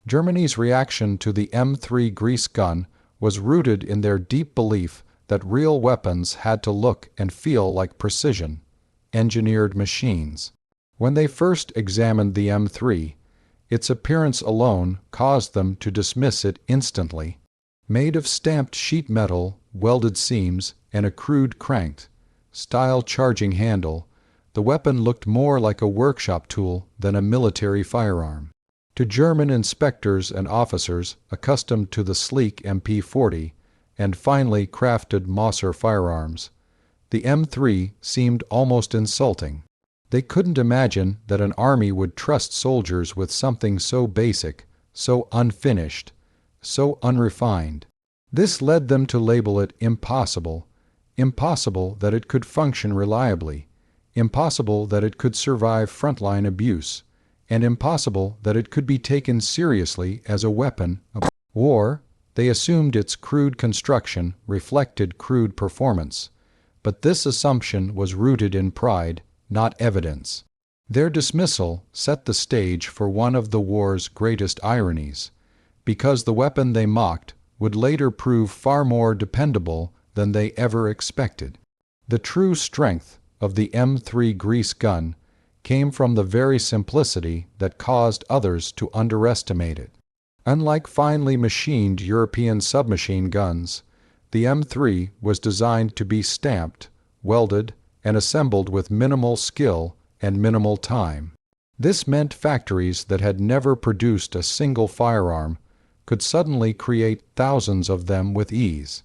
Germany's reaction to the M3 grease gun was rooted in their deep belief that real weapons had to look and feel like precision, engineered machines. When they first examined the M3, its appearance alone caused them to dismiss it instantly. Made of stamped sheet metal, welded seams, and a crude cranked style charging handle, the weapon looked more like a workshop tool than a military firearm. To German inspectors and officers accustomed to the sleek MP-40 and finely crafted Mauser firearms, the M3 seemed almost insulting. They couldn't imagine that an army would trust soldiers with something so basic, so unfinished, so unrefined. This led them to label it impossible, impossible that it could function reliably, impossible that it could survive frontline abuse, and impossible that it could be taken seriously as a weapon of war. They assumed its crude construction reflected crude performance, but this assumption was rooted in pride, not evidence. Their dismissal set the stage for one of the war's greatest ironies, because the weapon they mocked would later prove far more dependable than they ever expected. The true strength of the M3 grease gun came from the very simplicity that caused others to underestimate it. Unlike finely machined European submachine guns, the M3 was designed to be stamped, welded, and assembled with minimal skill and minimal time. This meant factories that had never produced a single firearm could suddenly create thousands of them with ease.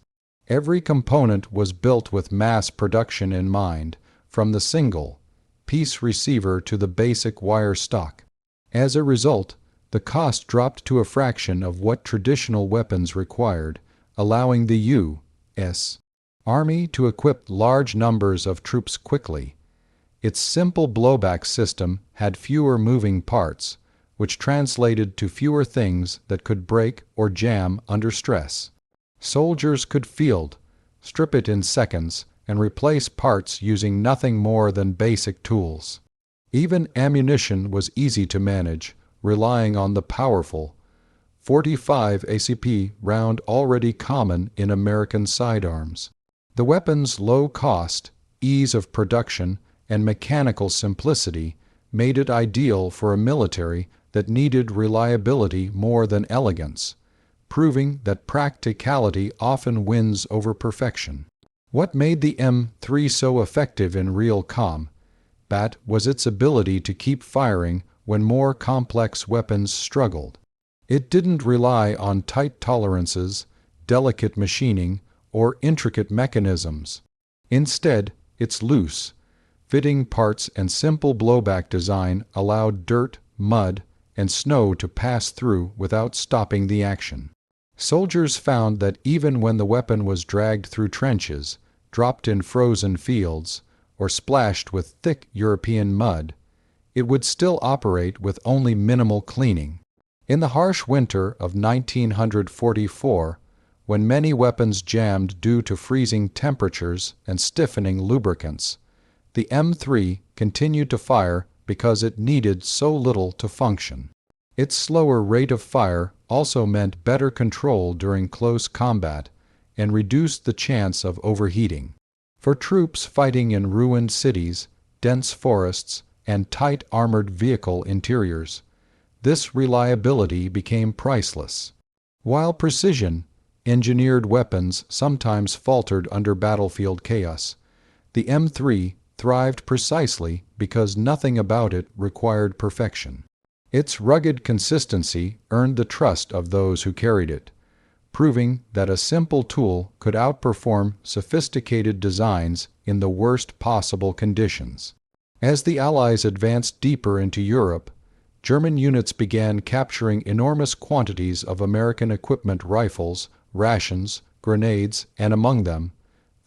Every component was built with mass production in mind, from the single-piece receiver to the basic wire stock. As a result, the cost dropped to a fraction of what traditional weapons required, allowing the U.S. Army to equip large numbers of troops quickly. Its simple blowback system had fewer moving parts, which translated to fewer things that could break or jam under stress. Soldiers could field, strip it in seconds, and replace parts using nothing more than basic tools. Even ammunition was easy to manage, relying on the powerful .45 ACP round already common in American sidearms. The weapon's low cost, ease of production, and mechanical simplicity made it ideal for a military that needed reliability more than elegance, proving that practicality often wins over perfection. What made the M3 so effective in real combat was its ability to keep firing when more complex weapons struggled. It didn't rely on tight tolerances, delicate machining, or intricate mechanisms. Instead, its loose, fitting parts and simple blowback design allowed dirt, mud, and snow to pass through without stopping the action. Soldiers found that even when the weapon was dragged through trenches, dropped in frozen fields, or splashed with thick European mud, it would still operate with only minimal cleaning. In the harsh winter of 1944, when many weapons jammed due to freezing temperatures and stiffening lubricants, the M3 continued to fire because it needed so little to function. Its slower rate of fire also meant better control during close combat and reduced the chance of overheating. For troops fighting in ruined cities, dense forests, and tight armored vehicle interiors, this reliability became priceless. While precision, engineered weapons sometimes faltered under battlefield chaos, the M3 thrived precisely because nothing about it required perfection. Its rugged consistency earned the trust of those who carried it, proving that a simple tool could outperform sophisticated designs in the worst possible conditions. As the Allies advanced deeper into Europe, German units began capturing enormous quantities of American equipment, rifles, rations, grenades, and among them,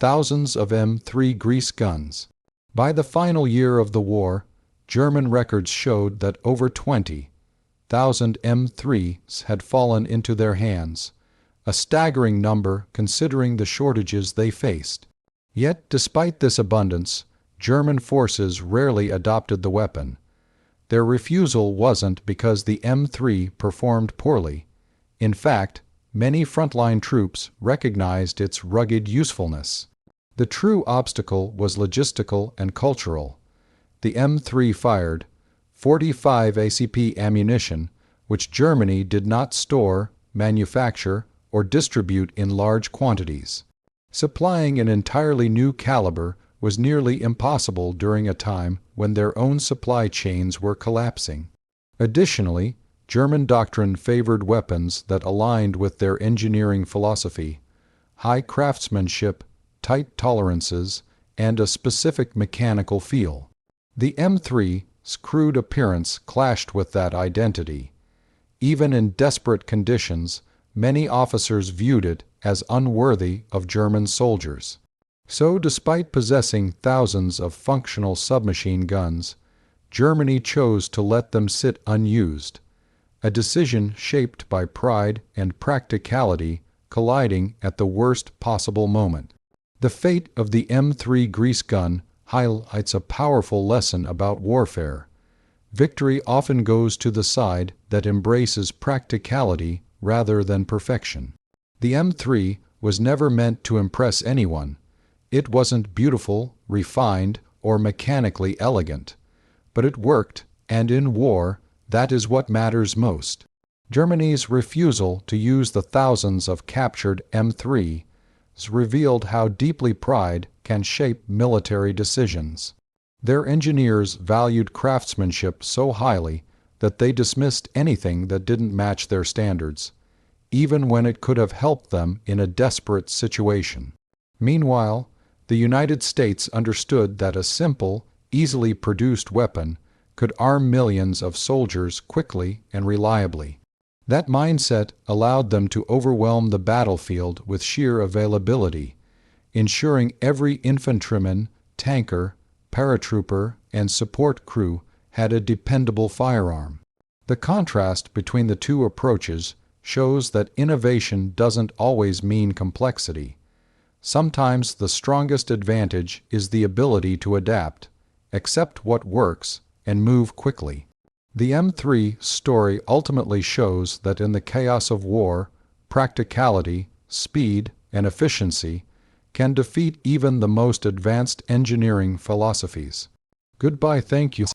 thousands of M3 grease guns. By the final year of the war, German records showed that over 20,000 M3s had fallen into their hands, a staggering number considering the shortages they faced. Yet, despite this abundance, German forces rarely adopted the weapon. Their refusal wasn't because the M3 performed poorly. In fact, many frontline troops recognized its rugged usefulness. The true obstacle was logistical and cultural. The M3 fired 45 ACP ammunition, which Germany did not store, manufacture, or distribute in large quantities. Supplying an entirely new caliber was nearly impossible during a time when their own supply chains were collapsing. Additionally, German doctrine favored weapons that aligned with their engineering philosophy: high craftsmanship, tight tolerances, and a specific mechanical feel. The M3's crude appearance clashed with that identity. Even in desperate conditions, many officers viewed it as unworthy of German soldiers. So, despite possessing thousands of functional submachine guns, Germany chose to let them sit unused, a decision shaped by pride and practicality colliding at the worst possible moment. The fate of the M3 grease gun highlights a powerful lesson about warfare. Victory often goes to the side that embraces practicality rather than perfection. The M3 was never meant to impress anyone. It wasn't beautiful, refined, or mechanically elegant. But it worked, and in war, that is what matters most. Germany's refusal to use the thousands of captured M3s revealed how deeply pride can shape military decisions. Their engineers valued craftsmanship so highly that they dismissed anything that didn't match their standards, even when it could have helped them in a desperate situation. Meanwhile, the United States understood that a simple, easily produced weapon could arm millions of soldiers quickly and reliably. That mindset allowed them to overwhelm the battlefield with sheer availability, ensuring every infantryman, tanker, paratrooper, and support crew had a dependable firearm. The contrast between the two approaches shows that innovation doesn't always mean complexity. Sometimes the strongest advantage is the ability to adapt, accept what works, and move quickly. The M3 story ultimately shows that in the chaos of war, practicality, speed, and efficiency can defeat even the most advanced engineering philosophies. Goodbye, thank you.